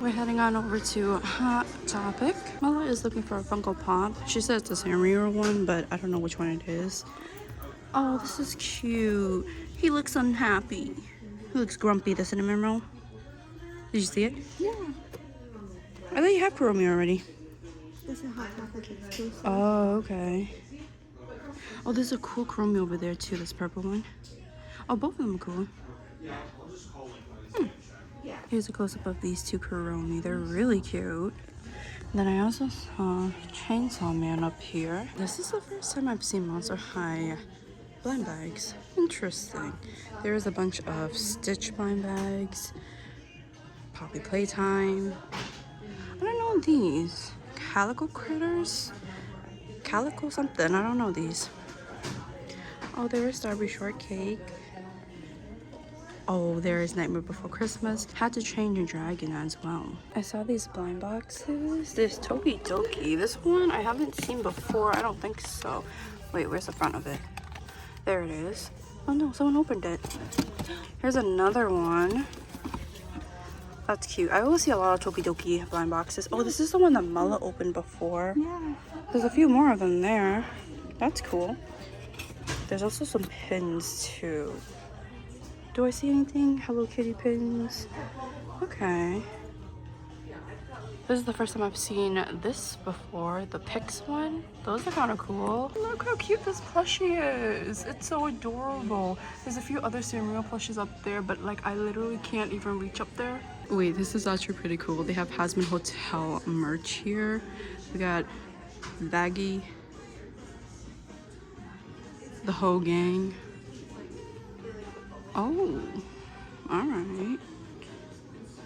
We're heading on over to Hot Topic. Mala is looking for a Funko Pop. She said it's a Sanrio one, but I don't know which one it is. Oh, this is cute. He looks unhappy. He looks grumpy, the cinnamon roll. Did you see it? Yeah. I thought you have Kuromi already. This is Hot Topic exclusive. Oh, okay. Oh, there's a cool Kuromi over there too, this purple one. Oh, both of them are cool. Here's a close-up of these two Kuromi. They're really cute. Then I also saw Chainsaw Man up here. This is the first time I've seen Monster High blind bags. Interesting. There is a bunch of Stitch blind bags. Poppy Playtime. I don't know these. Calico Critters? Calico something. I don't know these. Oh, there is Strawberry Shortcake. Oh, there is Nightmare Before Christmas. Had to change a dragon as well. I saw these blind boxes. This Tokidoki. This one I haven't seen before. I don't think so. Wait, where's the front of it? There it is. Oh no, someone opened it. Here's another one. That's cute. I always see a lot of Tokidoki blind boxes. Oh, this is the one that Mala opened before. Yeah. There's a few more of them there. That's cool. There's also some pins too. Do I see anything? Hello Kitty pins. Okay. This is the first time I've seen this before. The Pix one. Those are kind of cool. Look how cute this plushie is. It's so adorable. There's a few other Sanrio plushies up there, but like I literally can't even reach up there. Wait, this is actually pretty cool. They have Hazbin Hotel merch here. We got Baggy, the whole gang. Oh, all right.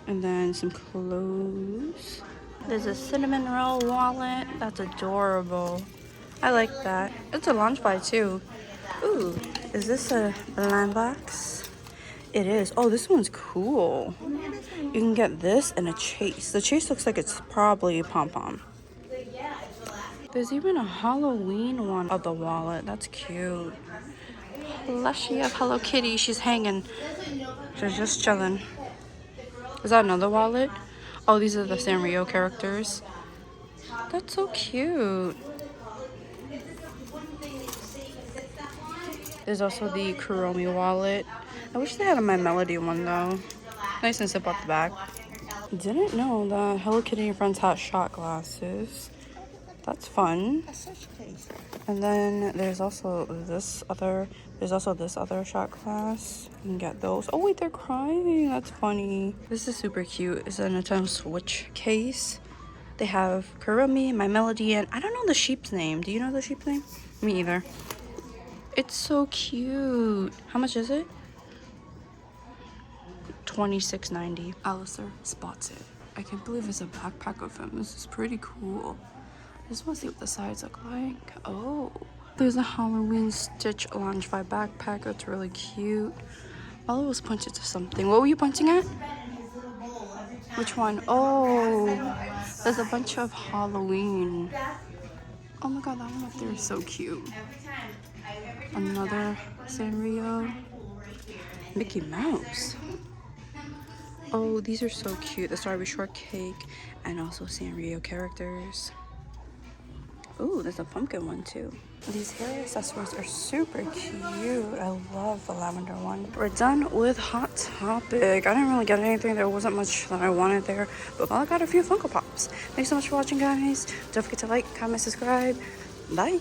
And then some clothes. There's a cinnamon roll wallet. That's adorable. I like that. It's a launch buy too. Ooh, is this a blind box? It is. Oh, this one's cool. You can get this and a chase. The chase looks like it's probably a pom-pom. There's even a Halloween one of the wallet. That's cute. Plushie of Hello Kitty. She's hanging. She's just chilling. Is that another wallet? Oh, these are the Sanrio characters. That's so cute. There's also the Kuromi wallet. I wish they had a My Melody one though. Nice and zip up the back. Didn't know that Hello Kitty and Friends had shot glasses. That's fun. And then there's also this other shot glass. You can get those. Oh wait, they're crying. That's funny. This is super cute. It's a Nintendo Switch case. They have Kuromi, My Melody, and I don't know the sheep's name. Do you know the sheep's name? Me either. It's so cute. How much is it? $26.90. Alistair spots it. I can't believe it's a backpack of him. This is pretty cool. I just want to see what the sides look like. Oh, there's a Halloween Stitch Lounge 5 backpack. It's really cute. Olive was pointing to something. What were you pointing at? Which one? Oh, there's a bunch of Halloween. Oh my god, that one up there is so cute. Another Sanrio. Mickey Mouse. Oh, these are so cute. The Strawberry Shortcake and also Sanrio characters. Ooh, there's a pumpkin one too. These hair accessories are super cute. I love the lavender one. We're done with Hot Topic. I didn't really get anything. There wasn't much that I wanted there, but I got a few Funko Pops. Thanks so much for watching, guys. Don't forget to like, comment, subscribe. Bye.